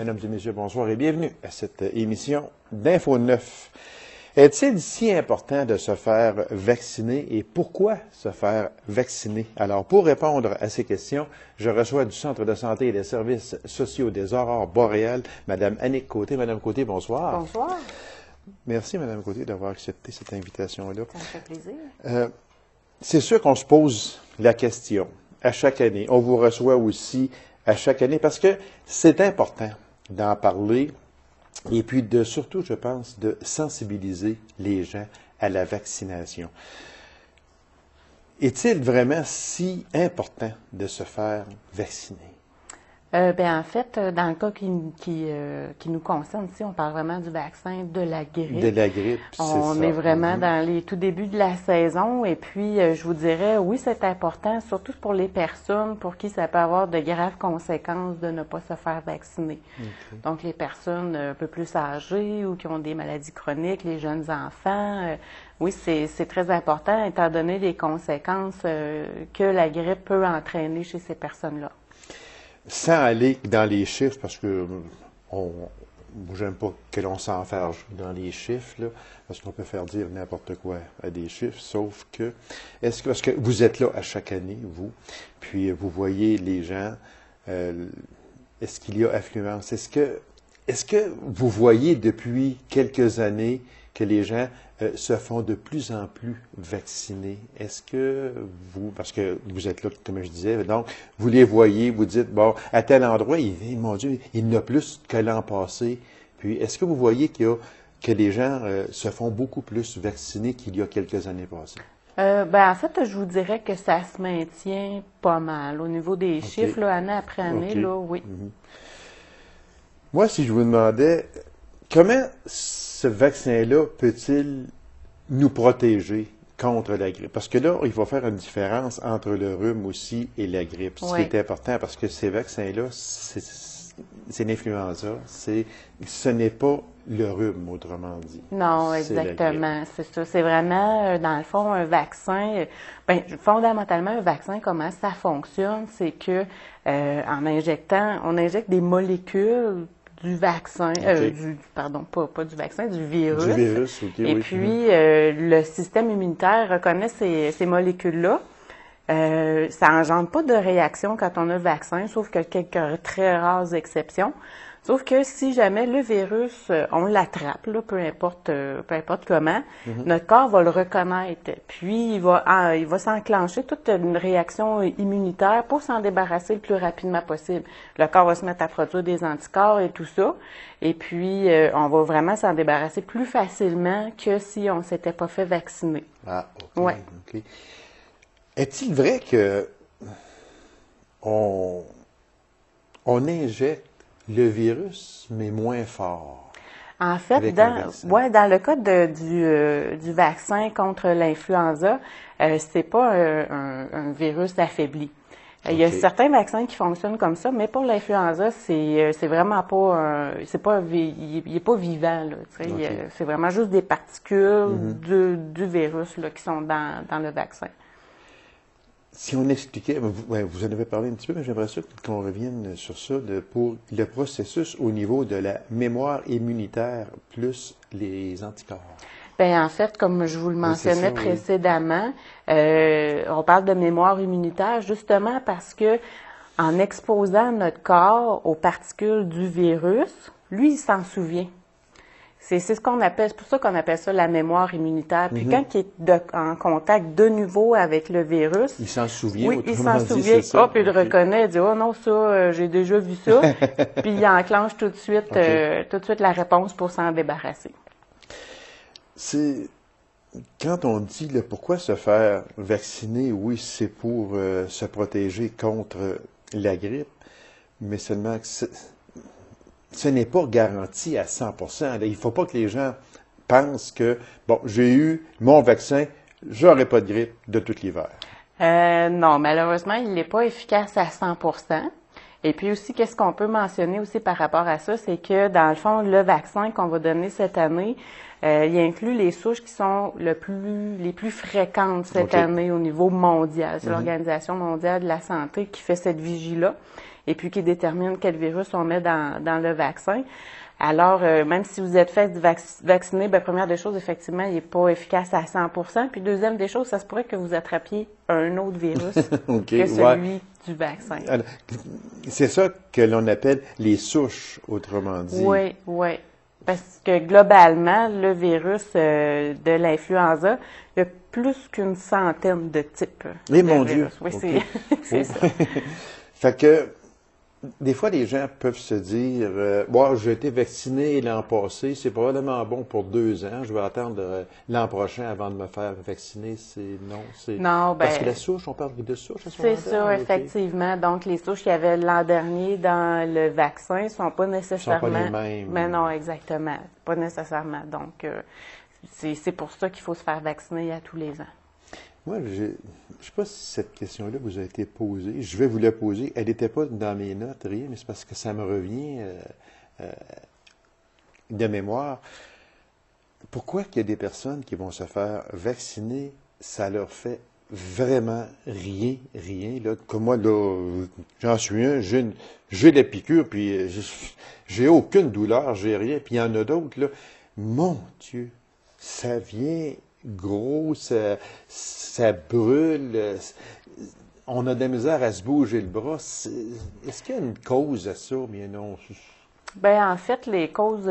Mesdames et messieurs, bonsoir et bienvenue à cette émission d'Info 9. Est-il si important de se faire vacciner et pourquoi se faire vacciner? Alors, pour répondre à ces questions, je reçois du Centre de santé et des services sociaux des Aurores boréales, Mme Annick Côté. Madame Côté, bonsoir. Bonsoir. Merci, Mme Côté, d'avoir accepté cette invitation-là. Ça me fait plaisir. C'est sûr qu'on se pose la question à chaque année. On vous reçoit aussi à chaque année parce que c'est important d'en parler et puis surtout, je pense, de sensibiliser les gens à la vaccination. Est-il vraiment si important de se faire vacciner? En fait, dans le cas qui nous concerne ici, on parle vraiment du vaccin de la grippe. De la grippe, c'est ça. On est vraiment dans les tout débuts de la saison et puis je vous dirais, oui, c'est important, surtout pour les personnes pour qui ça peut avoir de graves conséquences de ne pas se faire vacciner. Okay. Donc, les personnes un peu plus âgées ou qui ont des maladies chroniques, les jeunes enfants, oui, c'est très important étant donné les conséquences que la grippe peut entraîner chez ces personnes-là. Sans aller dans les chiffres, parce que j'aime pas que l'on s'enferme dans les chiffres, là, parce qu'on peut faire dire n'importe quoi à des chiffres, sauf que, parce que vous êtes là à chaque année, vous, puis vous voyez les gens, est-ce qu'il y a affluence? Est-ce que vous voyez depuis quelques années que les gens se font de plus en plus vacciner? Est-ce que vous, parce que vous êtes là, comme je disais, donc vous les voyez, vous dites, bon, à tel endroit, mon Dieu, il y en a plus que l'an passé. Puis, est-ce que vous voyez que les gens se font beaucoup plus vacciner qu'il y a quelques années passées? En fait, je vous dirais que ça se maintient pas mal. Au niveau des chiffres, là, année après année, là, oui. Mm-hmm. Moi, si je vous demandais, comment ce vaccin-là peut-il nous protéger contre la grippe? Parce que là, il faut faire une différence entre le rhume aussi et la grippe. Ce qui est important, parce que ces vaccins-là, c'est l'influenza. Ce n'est pas le rhume, autrement dit. Non, exactement. C'est ça. C'est vraiment, dans le fond, un vaccin. Fondamentalement, un vaccin, comment ça fonctionne, c'est que en injectant, on injecte des molécules du vaccin, pas du vaccin, du virus. Du virus, OK, et puis, le système immunitaire reconnaît ces molécules-là. Ça engendre pas de réaction quand on a le vaccin, sauf que quelques très rares exceptions. Sauf que si jamais le virus, on l'attrape, là, peu importe comment, notre corps va le reconnaître. Puis, il va s'enclencher toute une réaction immunitaire pour s'en débarrasser le plus rapidement possible. Le corps va se mettre à produire des anticorps et tout ça. Et puis, on va vraiment s'en débarrasser plus facilement que si on s'était pas fait vacciner. Ah, OK. Ouais. OK. Est-il vrai que on injecte le virus, mais moins fort? En fait, dans le cas du vaccin contre l'influenza, c'est pas un virus affaibli. Il y a certains vaccins qui fonctionnent comme ça, mais pour l'influenza, c'est vraiment pas il est pas vivant là. C'est vraiment juste des particules du virus là qui sont dans le vaccin. Si on expliquait, vous en avez parlé un petit peu, mais j'aimerais ça qu'on revienne sur ça pour le processus au niveau de la mémoire immunitaire plus les anticorps. En fait, comme je vous le mentionnais précédemment, on parle de mémoire immunitaire justement parce que en exposant notre corps aux particules du virus, lui, il s'en souvient. C'est ce qu'on appelle, c'est pour ça qu'on appelle ça la mémoire immunitaire. Puis quand il est en contact de nouveau avec le virus, il s'en souvient. Oui, il s'en souvient. Puis il reconnaît, il dit non ça, j'ai déjà vu ça. Puis il enclenche tout de suite la réponse pour s'en débarrasser. C'est quand on dit pourquoi se faire vacciner, oui, c'est pour se protéger contre la grippe, mais seulement que ce n'est pas garanti à 100%. Il ne faut pas que les gens pensent que, bon, j'ai eu mon vaccin, j'aurai pas de grippe de tout l'hiver. Non, malheureusement, il n'est pas efficace à 100%. Et puis aussi, qu'est-ce qu'on peut mentionner aussi par rapport à ça, c'est que dans le fond, le vaccin qu'on va donner cette année, il inclut les souches qui sont les plus fréquentes cette année au niveau mondial. C'est l'Organisation mondiale de la santé qui fait cette vigie-là et puis qui détermine quel virus on met dans le vaccin. Alors, même si vous êtes fait vacciner, première des choses, effectivement, il n'est pas efficace à 100%. Puis deuxième des choses, ça se pourrait que vous attrapiez un autre virus que celui du vaccin. Alors, c'est ça que l'on appelle les souches, autrement dit. Oui, oui. Parce que globalement, le virus de l'influenza, il y a plus qu'une centaine de types. Mais mon Dieu! Oui, c'est ça. Fait que, des fois, les gens peuvent se dire, bon, j'ai été vacciné l'an passé, c'est probablement bon pour 2 ans, je vais attendre l'an prochain avant de me faire vacciner. Non, parce que la souche, on parle de souche à ce moment-là? C'est ça, effectivement. Donc, les souches qu'il y avait l'an dernier dans le vaccin ne sont pas nécessairement... Sont pas les mêmes. Mais non, exactement. Pas nécessairement. Donc, c'est pour ça qu'il faut se faire vacciner à tous les ans. Moi, je ne sais pas si cette question-là vous a été posée. Je vais vous la poser. Elle n'était pas dans mes notes, rien, mais c'est parce que ça me revient de mémoire. Pourquoi qu'il y a des personnes qui vont se faire vacciner, ça leur fait vraiment rien. Là. Comme moi, là, j'en suis un, j'ai la piqûre, puis j'ai aucune douleur, j'ai rien. Puis il y en a d'autres, là. Mon Dieu, ça vient gros, ça brûle, on a de la misère à se bouger le bras. Est-ce qu'il y a une cause à ça? Bien non. En fait, les causes,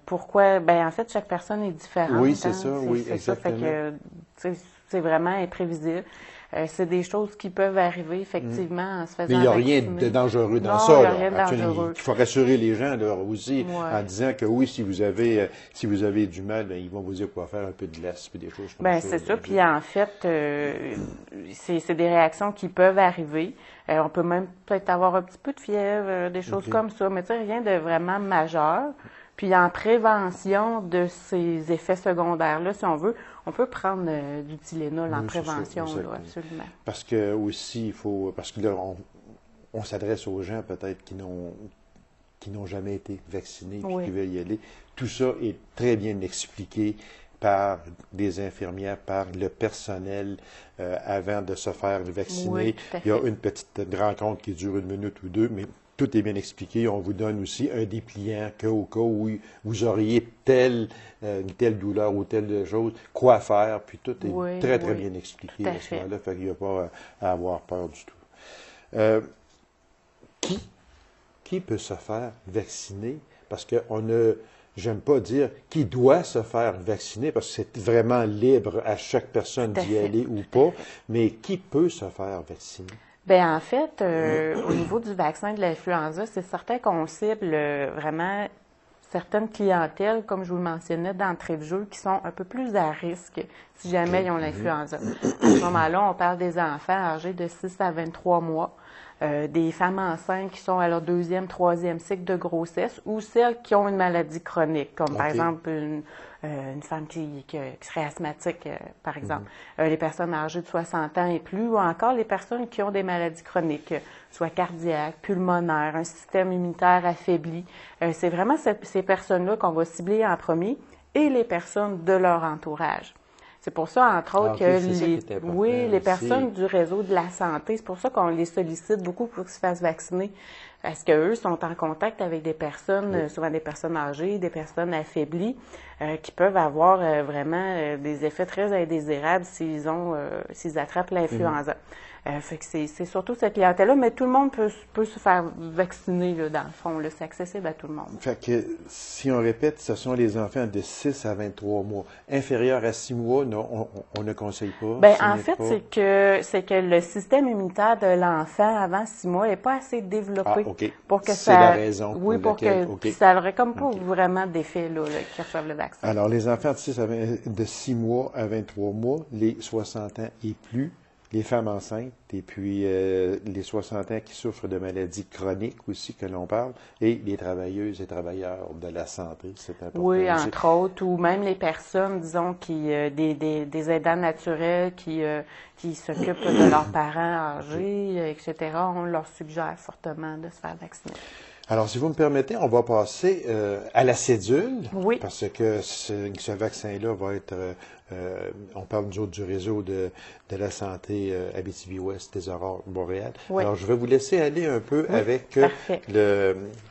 pourquoi? En fait, chaque personne est différente. Oui, c'est ça, oui, exactement. Ça fait que, c'est vraiment imprévisible. C'est des choses qui peuvent arriver, effectivement, en se faisant Mais il n'y a vacciner. rien de dangereux dans non, ça. Il n'y a rien de dangereux. Il faut rassurer les gens là, aussi Ouais. en disant que oui, si vous avez du mal, ils vont vous dire quoi faire, un peu de glace, puis des choses comme ça. C'est ça. Puis en fait, c'est des réactions qui peuvent arriver. On peut même peut-être avoir un petit peu de fièvre, des choses comme ça, mais tu sais, rien de vraiment majeur. Puis en prévention de ces effets secondaires-là, si on veut, on peut prendre du Tylenol en prévention, là, absolument. Parce que aussi, parce que là, on s'adresse aux gens peut-être qui n'ont jamais été vaccinés puis qui veulent y aller. Tout ça est très bien expliqué par des infirmières, par le personnel avant de se faire vacciner. Oui, tout à fait. Il y a une petite rencontre qui dure 1 minute ou 2, mais tout est bien expliqué. On vous donne aussi un dépliant qu'au cas où vous auriez une telle douleur ou telle chose, quoi faire, puis tout est très bien expliqué à ce moment-là. Fait qu'il n'y a pas à avoir peur du tout. Qui peut se faire vacciner? Parce j'aime pas dire qui doit se faire vacciner, parce que c'est vraiment libre à chaque personne d'y aller ou pas, mais qui peut se faire vacciner? En fait, au niveau du vaccin de l'influenza, c'est certain qu'on cible vraiment certaines clientèles, comme je vous le mentionnais d'entrée de jeu, qui sont un peu plus à risque si jamais ils ont l'influenza. À ce moment-là, on parle des enfants âgés de 6 à 23 mois, des femmes enceintes qui sont à leur 2e, 3e cycle de grossesse ou celles qui ont une maladie chronique, comme par exemple une femme qui serait asthmatique, par exemple, les personnes âgées de 60 ans et plus, ou encore les personnes qui ont des maladies chroniques, soit cardiaques, pulmonaires, un système immunitaire affaibli. C'est vraiment ces personnes-là qu'on va cibler en premier et les personnes de leur entourage. C'est pour ça, entre autres, que les personnes du réseau de la santé, c'est pour ça qu'on les sollicite beaucoup pour qu'ils se fassent vacciner. Parce qu'eux sont en contact avec des personnes, souvent des personnes âgées, des personnes affaiblies, qui peuvent avoir vraiment des effets très indésirables s'ils attrapent l'influenza. Fait que c'est surtout cette clientèle-là, mais tout le monde peut se faire vacciner, là, dans le fond. Là, c'est accessible à tout le monde. Fait que, si on répète, ce sont les enfants de 6 à 23 mois. Inférieurs à 6 mois, non, on ne conseille pas. En fait, c'est que le système immunitaire de l'enfant avant 6 mois n'est pas assez développé pour que c'est la raison pour que ça n'aurait comme pas vraiment d'effet là, qui reçoivent le vaccin. Alors, les enfants de 6 mois à 23 mois, les 60 ans et plus, les femmes enceintes et puis les 60 ans qui souffrent de maladies chroniques aussi que l'on parle et les travailleuses et travailleurs de la santé, c'est important. Oui, aussi. entre autres, ou même les personnes, disons, des aidants naturels qui s'occupent de leurs parents âgés, etc. On leur suggère fortement de se faire vacciner. Alors, si vous me permettez, on va passer à la cédule, Oui. parce que ce vaccin-là va être, on parle nous autres du réseau de la santé Abitibi-Ouest des Aurores boréales. Oui. Alors, je vais vous laisser aller un peu avec parfait.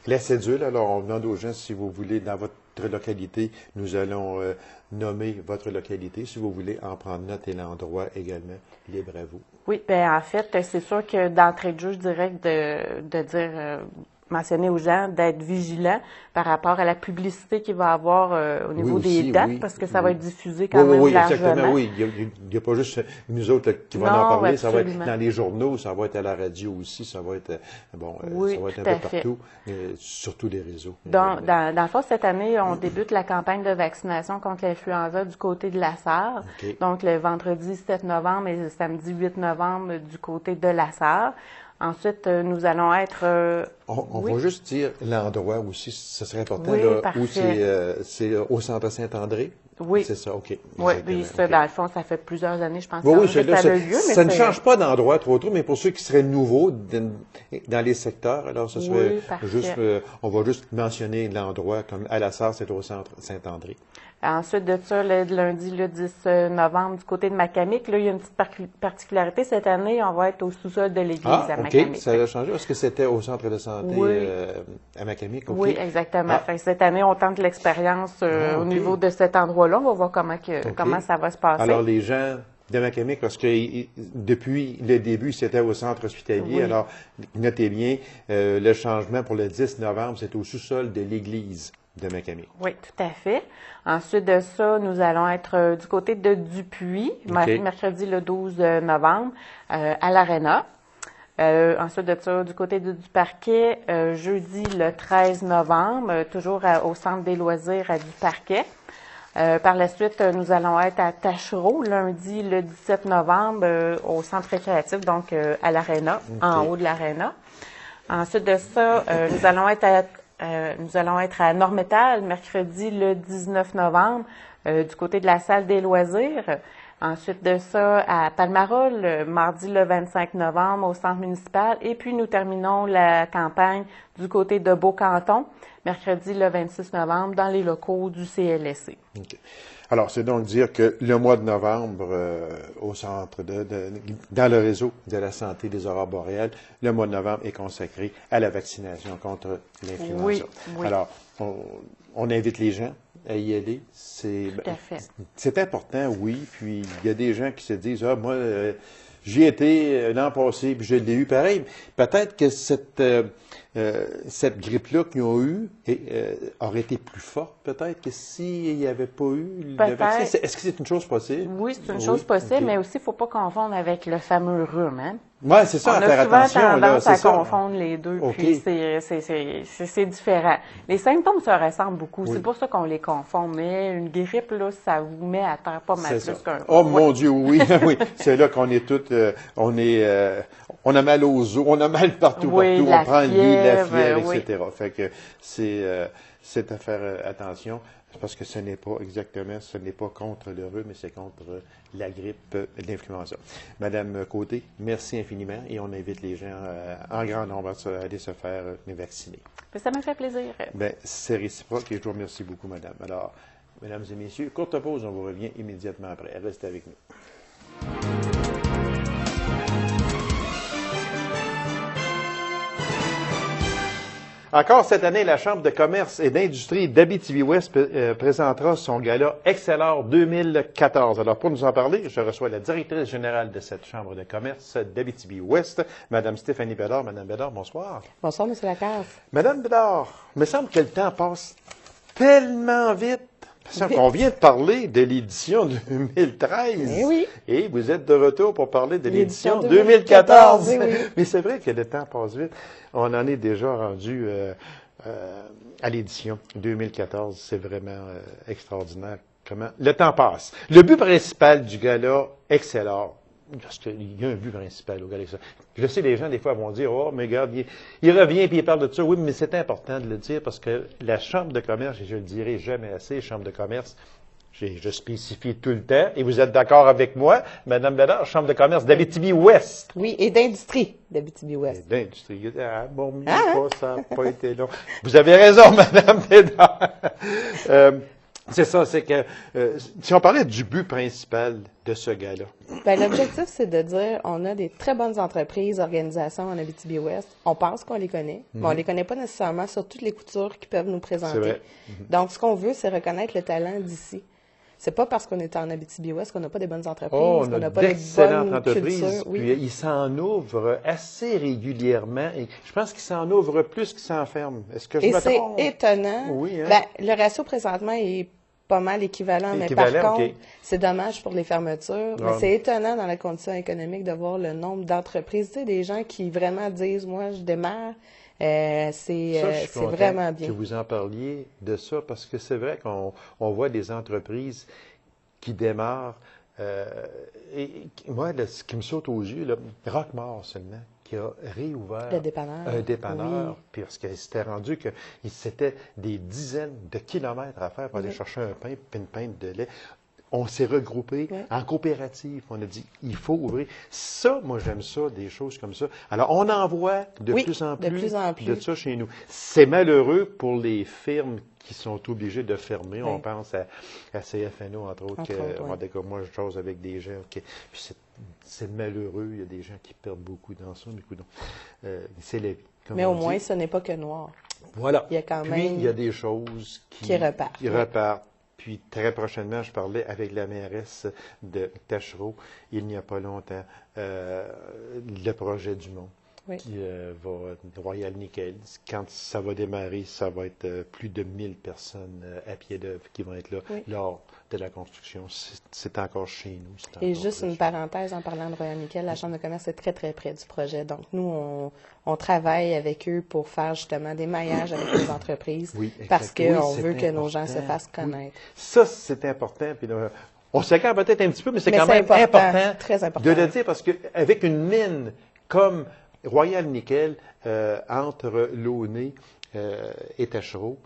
la cédule. Alors, on demande aux gens, si vous voulez, dans votre localité, nous allons nommer votre localité. Si vous voulez en prendre note et l'endroit également, libre à vous. Oui, bien, en fait, c'est sûr que d'entrée de jeu, je dirais de dire... mentionner aux gens d'être vigilants par rapport à la publicité qu'il va y avoir au niveau des dates, parce que ça va être diffusé quand même largement. Exactement, oui. Il n'y a pas juste nous autres là, qui vont en parler, absolument. Ça va être dans les journaux, ça va être à la radio aussi, ça va être, ça va être un peu partout, surtout les réseaux. Dans le fond, cette année, on débute la campagne de vaccination contre l'influenza du côté de la Sarre. Okay. Donc, le vendredi 7 novembre et le samedi 8 novembre du côté de la Sarre. Ensuite, nous allons être... on va juste dire l'endroit aussi, ce serait important, oui, là, où c'est au centre Saint-André. Oui. C'est ça, OK. Oui, puis ça, dans le fond, ça fait plusieurs années, je pense, oui, que ça a lieu. Ça ne change pas d'endroit trop, mais pour ceux qui seraient nouveaux dans les secteurs, alors ce serait juste, on va juste mentionner l'endroit, comme à la Sarre, c'est au centre Saint-André. Ensuite de ça, le lundi, le 10 novembre, du côté de Macamic, là, il y a une petite particularité. Cette année, on va être au sous-sol de l'église à Macamic. OK, ça a changé. Est-ce que c'était au centre de santé à Macamic? Okay. Oui, exactement. Fait que cette année, on tente l'expérience au niveau de cet endroit-là. On va voir comment ça va se passer. Alors, les gens de Macamic, parce que depuis le début, c'était au centre hospitalier. Alors, notez bien, le changement pour le 10 novembre, c'est au sous-sol de l'église de Macamic. Oui, tout à fait. Ensuite de ça, nous allons être du côté de Dupuis, mercredi le 12 novembre, à l'Arena. Ensuite de ça, du côté du Parquet, jeudi le 13 novembre, toujours au Centre des loisirs à Duparquet. Par la suite, nous allons être à Taschereau, lundi le 17 novembre, au Centre récréatif, donc à l'Arena, en haut de l'Arena. Ensuite de ça, nous allons être à Normétal, mercredi le 19 novembre, du côté de la salle des loisirs. Ensuite de ça, à Palmarol, mardi le 25 novembre, au centre municipal. Et puis, nous terminons la campagne du côté de Beaucanton, mercredi le 26 novembre, dans les locaux du CLSC. Okay. Alors, c'est donc dire que le mois de novembre, au centre dans le réseau de la santé des Aurores boréales, le mois de novembre est consacré à la vaccination contre l'influenza. Oui. Alors, on invite les gens à y aller. C'est important, oui. Puis, il y a des gens qui se disent, moi, j'y étais l'an passé, puis je l'ai eu pareil. Peut-être que cette grippe-là qu'ils ont eue aurait été plus forte, peut-être, que s'il n'y avait pas eu le vaccin. Est-ce que c'est une chose possible? Oui, c'est une chose possible, mais aussi, il ne faut pas confondre avec le fameux rhume. Hein? Oui, c'est ça, on a souvent tendance à ça. confondre les deux, puis c'est différent. Les symptômes se ressemblent beaucoup, c'est pour ça qu'on les confond, mais une grippe, là, ça vous met à terre pas mal plus qu'un. Oh mon Dieu, oui, oui, c'est là qu'on est tous, on a mal aux os, on a mal partout, on prend le lit, la fièvre, etc. Fait que c'est à faire attention. Parce que ce n'est pas contre le rhume, mais c'est contre la grippe, l'influenza. Madame Côté, merci infiniment et on invite les gens en grand nombre à aller se faire vacciner. Ça me fait plaisir. Bien, c'est réciproque et je vous remercie beaucoup, madame. Alors, mesdames et messieurs, courte pause, on vous revient immédiatement après. Restez avec nous. Encore cette année, la Chambre de commerce et d'industrie d'Abitibi-Ouest présentera son gala Excellor 2014. Alors, pour nous en parler, je reçois la directrice générale de cette Chambre de commerce d'Abitibi-Ouest, Mme Stéphanie Bédard. Madame Bédard, bonsoir. Bonsoir, M. Lacasse. Madame Bédard, il me semble que le temps passe tellement vite. On vient de parler de l'édition 2013. Eh oui. Et vous êtes de retour pour parler de l'édition 2014. Oui. Mais c'est vrai que le temps passe vite. On en est déjà rendu à l'édition 2014. C'est vraiment extraordinaire comment le temps passe. Le but principal du gala Excellor parce qu'il y a un but principal au gala. Je sais, les gens, des fois, vont dire, oh, mais regarde, il revient et il parle de ça. Oui, mais c'est important de le dire parce que la Chambre de commerce, et je le dirai jamais assez, Chambre de commerce, je spécifie tout le temps, et vous êtes d'accord avec moi, Mme Bédard, Chambre de commerce d'Abitibi-Ouest. Oui, et d'industrie d'Abitibi-Ouest. Et d'industrie. Ah, bon, mieux pas, ça n'a pas été long. Vous avez raison, Mme Bédard. C'est ça, c'est que si on parlait du but principal de ce gars-là. Ben, l'objectif, c'est de dire on a des très bonnes entreprises, organisations en Abitibi-Ouest. On pense qu'on les connaît, mais on les connaît pas nécessairement sur toutes les coutures qu'ils peuvent nous présenter. C'est vrai. Donc, ce qu'on veut, c'est reconnaître le talent d'ici. C'est pas parce qu'on est en Abitibi-Ouest qu'on n'a pas des bonnes entreprises, On qu'on a n'a pas des d'excellentes bonnes entreprises, cultures. Oui. puis ils s'en ouvrent assez régulièrement. Et je pense qu'ils s'en ouvrent plus qu'ils s'en ferment. Est-ce que je Et me c'est trompe? étonnant. Oui, hein? Ben, le ratio présentement est pas mal équivalent, mais par Équivalent, contre, OK. c'est dommage pour les fermetures. Mais Ah. c'est étonnant dans la condition économique de voir le nombre d'entreprises, tu sais, des gens qui vraiment disent, moi, je démarre. Ça, je suis C'est content vraiment que bien. vous en parliez de ça, parce que c'est vrai qu'on voit des entreprises qui démarrent. Moi, ce qui me saute aux yeux, là, Roquemort seulement, qui a réouvert Le dépanneur. un dépanneur, Oui. puis parce qu'il s'était rendu que c'était des dizaines de kilomètres à faire pour aller Oui. chercher un pain puis une pinte de lait. On s'est regroupés Oui. en coopérative. On a dit, il faut ouvrir. Ça, moi, j'aime ça, des choses comme ça. Alors, on en voit de Oui, plus en de plus en plus. de ça chez nous. C'est malheureux pour les firmes qui sont obligées de fermer. Oui. On pense à CFNO, entre autres. Entre autres, oui. En tout cas, moi, je chose avec des gens. Puis c'est malheureux. Il y a des gens qui perdent beaucoup dans ça. Mais écoute, c'est la vie. Comme Mais on au moins, dit. ce n'est pas que noir. Voilà. il y a quand Puis, même- il y a des choses qui repartent. qui repartent. Puis très prochainement, je parlais avec la mairesse de Tachereau, il n'y a pas longtemps, le projet du Mont, Oui. qui va Royal Nickel. Quand ça va démarrer, ça va être plus de 1000 personnes à pied d'œuvre qui vont être là Oui. lors de la construction. C'est encore chez nous. c'est Et encore juste proche. une parenthèse en parlant de Royal Nickel, la Chambre de commerce est très, très près du projet. Donc, nous, on travaille avec eux pour faire justement des maillages avec les entreprises Oui, parce exact. Oui, qu'on c'est veut que nos gens se important. fassent Oui. connaître. Ça, c'est important. Puis là, on s'écarte peut-être un petit peu, mais c'est Mais quand c'est même important, très important. de le dire parce qu'avec une mine comme Royal Nickel, entre Launay et Tachereau,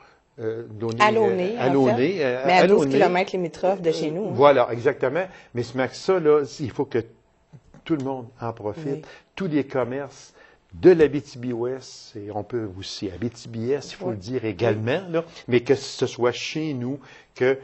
À Launay, à en Launay, fait. Mais à 12 Launay, km limitrophes de chez nous. hein. Voilà, exactement. Mais ce ça, là, il faut que tout le monde en profite. Oui. Tous les commerces de l'Abitibi-Ouest, et on peut aussi Abitibi-Est, il faut Oui. le dire également, là, mais que ce soit chez nous, que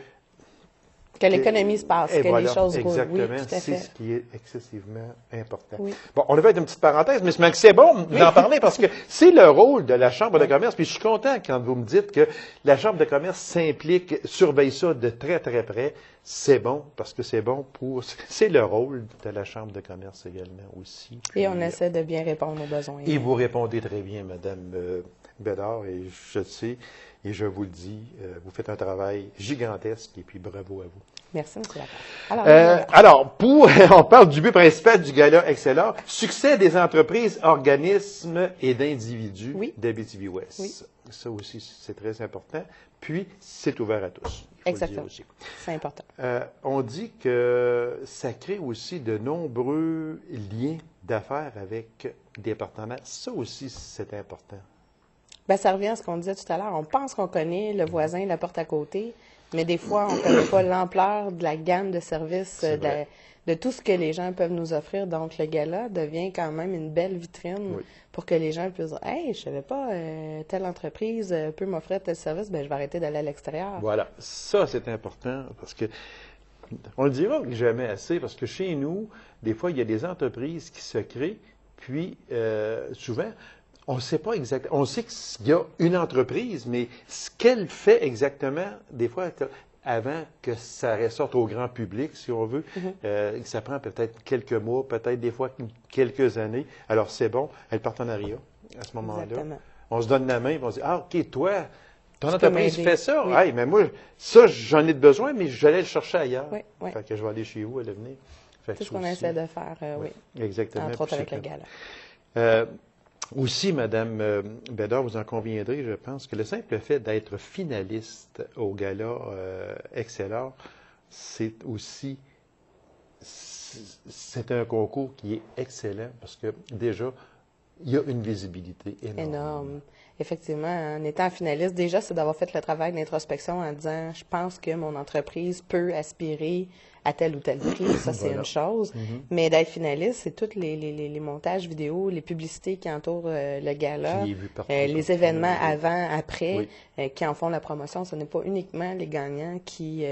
Que l'économie se passe, et que voilà, les choses roulent. exactement, Oui, tout à c'est fait. ce qui est excessivement important. Oui. Bon, on avait une petite parenthèse, mais c'est bon d'en parler parce que c'est le rôle de la Chambre de commerce. Puis je suis content quand vous me dites que la Chambre de commerce s'implique, surveille ça de très, très près. C'est bon parce que c'est bon pour... C'est le rôle de la Chambre de commerce également aussi. Et on Puis, essaie de bien répondre aux besoins. et vous répondez très bien, Madame Bédard, et je le sais, et je vous le dis, vous faites un travail gigantesque, et puis bravo à vous. Merci, M. Lacroix. Alors, on parle du but principal du gala Excellent, succès des entreprises, organismes et d'individus Oui. d'Abitibi-Ouest. Oui. Ça aussi, c'est très important. Puis, c'est ouvert à tous. Il faut le dire Exactement. aussi. C'est important. On dit que ça crée aussi de nombreux liens d'affaires avec des partenaires. Ça aussi, c'est important. Ben, ça revient à ce qu'on disait tout à l'heure. On pense qu'on connaît le voisin, la porte à côté, mais des fois, on ne connaît pas l'ampleur de la gamme de services, C'est vrai. de tout ce que les gens peuvent nous offrir. Donc, le gala devient quand même une belle vitrine Oui. pour que les gens puissent dire « Hey, je savais pas, telle entreprise peut m'offrir tel service, ben, je vais arrêter d'aller à l'extérieur. » Voilà, ça c'est important parce que on le dira jamais assez parce que chez nous, des fois, il y a des entreprises qui se créent, puis souvent, on ne sait pas exactement. On sait qu'il y a une entreprise, mais ce qu'elle fait exactement, des fois, avant que ça ressorte au grand public, si on veut, ça prend peut-être quelques mois, peut-être des fois quelques années. Alors c'est bon, le partenariat à ce moment-là. Exactement. On se donne la main et on se dit ah ok toi. Ton Tu peux entreprise m'aider. fait ça? Oui. Hey, mais moi, ça, j'en ai besoin, mais j'allais le chercher ailleurs. Oui, oui. Fait que je vais aller chez vous à l'avenir. Fait que C'est ce qu'on ça aussi, essaie de faire, oui. Exactement. Entre autres Puis avec c'est le que- gala. Aussi, Madame Bédard, vous en conviendrez, je pense que le simple fait d'être finaliste au gala Excellent, c'est aussi c'est un concours qui est excellent parce que déjà, il y a une visibilité énorme. Énorme. Effectivement, en étant finaliste, déjà, c'est d'avoir fait le travail d'introspection en disant, je pense que mon entreprise peut aspirer à tel ou tel prix. Ça, c'est Voilà. une chose. Mais d'être finaliste, c'est tous les montages vidéo, les publicités qui entourent le gala, Qui est vu partout, les partout. événements Oui. avant, après, Oui. qui en font la promotion. Ce n'est pas uniquement les gagnants qui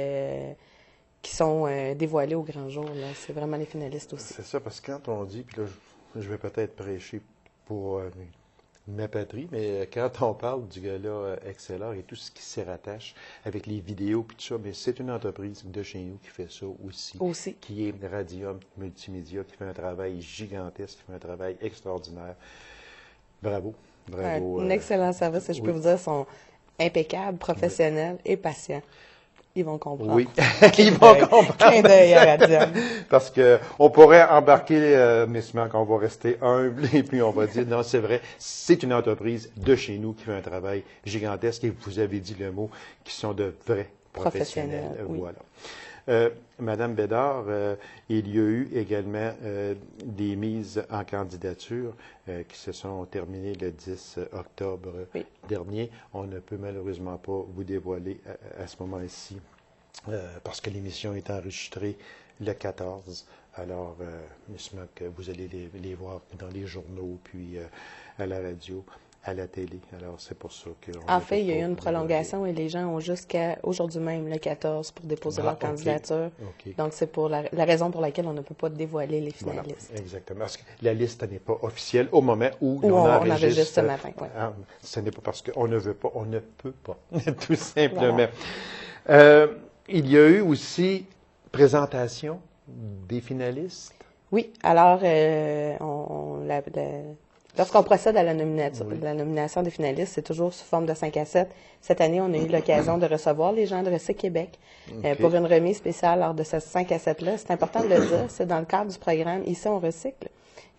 sont dévoilés au grand jour. Là. C'est vraiment les finalistes aussi. C'est ça, parce que quand on dit, puis là, je vais peut-être prêcher pour ma patrie, mais quand on parle du gala Excellent et tout ce qui s'y rattache avec les vidéos puis tout ça, mais c'est une entreprise de chez nous qui fait ça aussi. Aussi. Qui est Radium Multimédia, qui fait un travail gigantesque, qui fait un travail extraordinaire. Bravo. Bravo. Un excellent service, et je peux vous dire, ils sont impeccables, professionnels et patients. Ils vont comprendre. Oui, ils vont comprendre. Clin d'œil à Radium. Parce que on pourrait embarquer, mais seulement qu'on va rester humble et puis on va dire, non, c'est vrai, c'est une entreprise de chez nous qui fait un travail gigantesque et vous avez dit le mot, qui sont de vrais professionnels. Oui. Voilà. Madame Bédard, il y a eu également des mises en candidature qui se sont terminées le 10 octobre dernier. On ne peut malheureusement pas vous dévoiler à ce moment-ci parce que l'émission est enregistrée le 14. Alors, M. vous allez les voir dans les journaux, puis à la radio, à la télé. Alors, c'est pour ça que... En fait, il y a eu une prolongation et les gens ont jusqu'à aujourd'hui même, le 14, pour déposer leur candidature. Donc, c'est pour la raison pour laquelle on ne peut pas dévoiler les finalistes. Voilà, exactement. Parce que la liste n'est pas officielle au moment où on enregistre ce matin. Oui. Ce n'est pas parce qu'on ne veut pas, on ne peut pas, tout simplement. Voilà. Il y a eu aussi présentation des finalistes. Oui, alors, lorsqu'on procède à la nomination des finalistes, c'est toujours sous forme de 5 à 7. Cette année, on a eu l'occasion de recevoir les gens de Recyc Québec pour une remise spéciale lors de ce 5 à 7-là. C'est important de le dire, c'est dans le cadre du programme Ici, on recycle.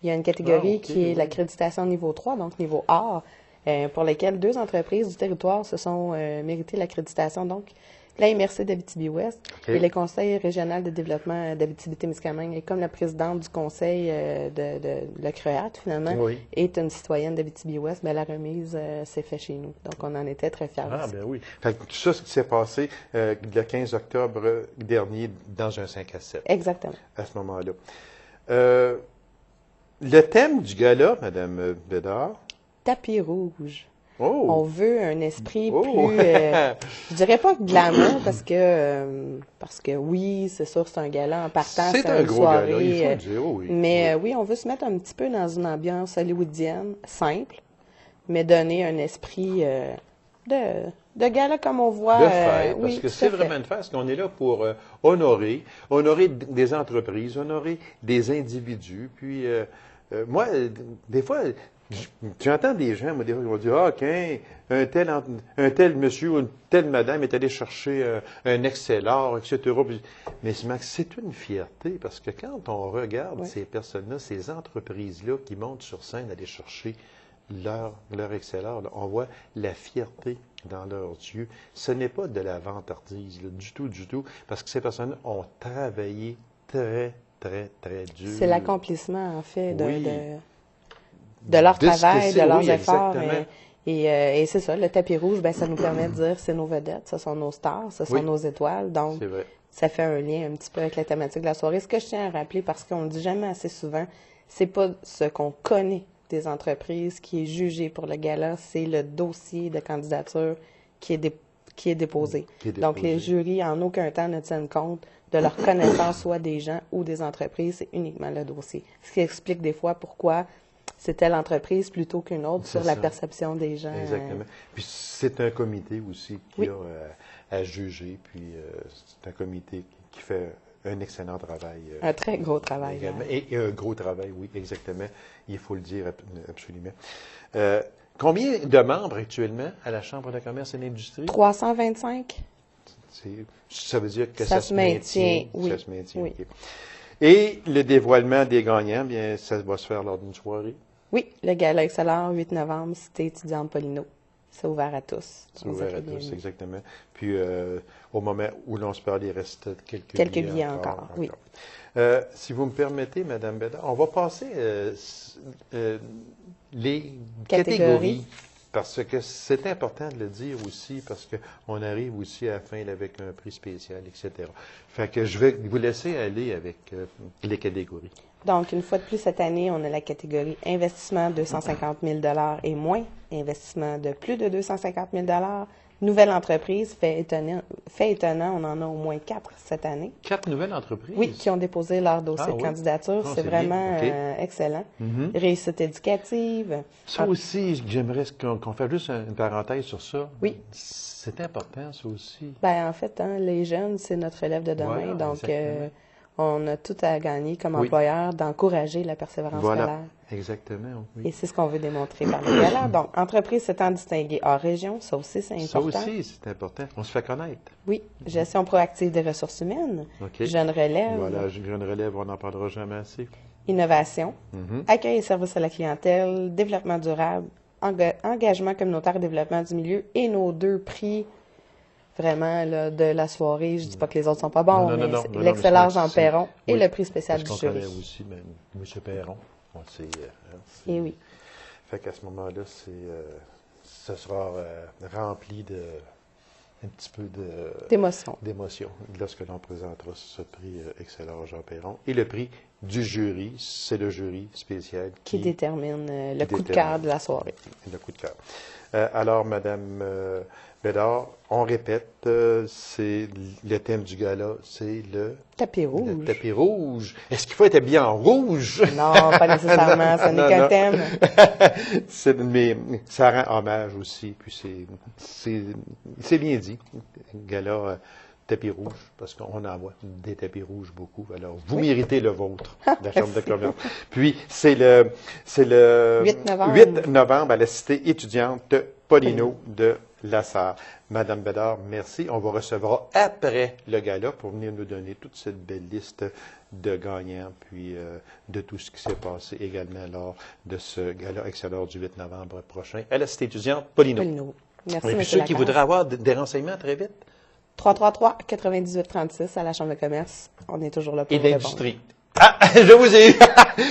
Il y a une catégorie qui est l'accréditation niveau 3, donc niveau A, pour lesquelles 2 entreprises du territoire se sont méritées l'accréditation. Donc, la MRC d'Abitibi-Ouest et le Conseil régional de développement d'Abitibi-Témiscamingue. Et comme la présidente du conseil de le CREAT, finalement, est une citoyenne d'Abitibi-Ouest, la remise s'est faite chez nous. Donc, on en était très fiers. Ah, bien oui. Fait que tout ça, ce qui s'est passé le 15 octobre dernier dans un 5 à 7. Exactement. À ce moment-là. Le thème du gala, Mme Bédard? Tapis rouge. Oh. On veut un esprit plus, je dirais pas glamour parce que oui, c'est sûr, c'est un gala en partant, c'est un une gros soirée, gala, il faut le dire, oui. Mais oui, on veut se mettre un petit peu dans une ambiance hollywoodienne, simple, mais donner un esprit de gala comme on voit. De fête, parce que c'est vraiment une fête, parce qu'on est là pour honorer des entreprises, honorer des individus, puis moi, des fois, j'entends des gens, moi, des fois, qui vont dire, ah, un tel monsieur ou une telle madame est allé chercher un Excellor, etc. Mais c'est une fierté, parce que quand on regarde ces personnes-là, ces entreprises-là qui montent sur scène aller chercher leur Excellor, là, on voit la fierté dans leurs yeux. Ce n'est pas de la vantardise, là, du tout, parce que ces personnes ont travaillé très, très, très dur. C'est l'accomplissement, en fait, de leur travail, de leurs efforts. Et c'est ça, le tapis rouge, ça nous permet de dire c'est nos vedettes, ce sont nos stars, ce sont nos étoiles. Donc, ça fait un lien un petit peu avec la thématique de la soirée. Ce que je tiens à rappeler, parce qu'on ne dit jamais assez souvent, c'est pas ce qu'on connaît des entreprises qui est jugé pour le gala, c'est le dossier de candidature qui est déposé. Donc, les jurys, en aucun temps, ne tiennent compte de leur connaissance, soit des gens ou des entreprises, c'est uniquement le dossier. Ce qui explique des fois pourquoi c'est telle entreprise plutôt qu'une autre sur la perception des gens. Exactement. Puis c'est un comité aussi qui a à juger, puis c'est un comité qui fait un excellent travail. Un très gros travail. Également. Et un gros travail, oui, exactement. Il faut le dire absolument. Combien de membres actuellement à la Chambre de commerce et d'industrie? 325. Ça veut dire que ça se maintient. Oui. Ça se maintient. Oui. Okay. Et le dévoilement des gagnants, bien, ça va se faire lors d'une soirée? Oui, le gala Excellent, 8 novembre, Cité étudiante Paulino. C'est ouvert à tous. C'est ouvert à tous, exactement. Puis, au moment où l'on se parle, il reste quelques billets encore. Oui. Si vous me permettez, Mme Bédard, on va passer les catégories. Parce que c'est important de le dire aussi, parce qu'on arrive aussi à la fin avec un prix spécial, etc. Fait que je vais vous laisser aller avec les catégories. Donc, une fois de plus, cette année, on a la catégorie investissement 250 000 $ et moins, investissement de plus de 250 000 $, nouvelle entreprise, fait étonnant, on en a au moins 4 cette année. 4 nouvelles entreprises? Oui, qui ont déposé leur dossier de candidature. C'est vraiment excellent. Réussite éducative. Ça aussi, j'aimerais qu'on fasse juste une parenthèse sur ça. Oui. C'est important, ça aussi. Bien, en fait, les jeunes, c'est notre relève de demain. Voilà, donc, on a tout à gagner comme employeur d'encourager la persévérance scolaire. Exactement. Oui. Et c'est ce qu'on veut démontrer par le gala. Donc, entreprise s'étant distinguée hors région, ça aussi, c'est important. Ça aussi, c'est important. On se fait connaître. Oui. Gestion proactive des ressources humaines. Jeune relève. Voilà, jeune relève, on n'en parlera jamais assez. Innovation. Accueil et service à la clientèle. Développement durable. Engagement communautaire et développement du milieu. Et nos 2 prix vraiment là, de la soirée. Je ne dis pas que les autres sont pas bons, mais l'excellence Jean Perron et le prix spécial du jury. On connaît aussi M. Perron. Et oui. Fait qu'à ce moment-là, ce sera rempli de un petit peu d'émotion lorsque l'on présentera ce prix Excellent Jean Perron. Et le prix du jury, c'est le jury spécial qui détermine le coup de cœur de la soirée. Le coup de cœur. Alors, Madame Bédard, on répète, c'est le thème du gala, c'est le tapis rouge. Le tapis rouge. Est-ce qu'il faut être habillé en rouge? Non, pas nécessairement, ce n'est qu'un thème. Mais ça rend hommage aussi, puis c'est bien dit. Gala tapis rouge, parce qu'on en voit des tapis rouges beaucoup. Alors, vous méritez le vôtre, la Chambre de commerce. Puis, c'est le 8 novembre à la Cité étudiante Paulino de Lassar. Madame Bédard, merci. On vous recevra après le gala pour venir nous donner toute cette belle liste de gagnants, puis de tout ce qui s'est passé également lors de ce gala excellent du 8 novembre prochain à la Cité étudiante Paulino. Merci, et puis ceux qui voudraient avoir des renseignements très vite. 333-9836 à la Chambre de commerce. On est toujours là pour vous répondre. Et d'industrie. Ah, je vous ai eu.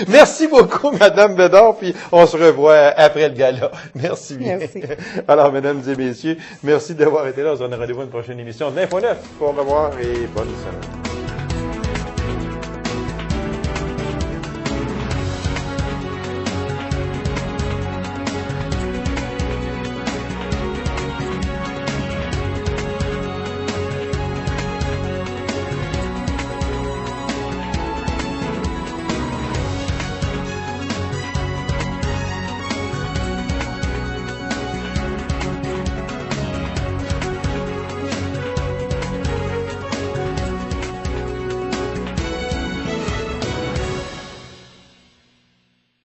Merci beaucoup, Madame Bédard, puis on se revoit après le gala. Merci bien. Merci. Alors, mesdames et messieurs, merci d'avoir été là. On se donne rendez-vous à une prochaine émission de l'Info 9. Au revoir et bonne semaine.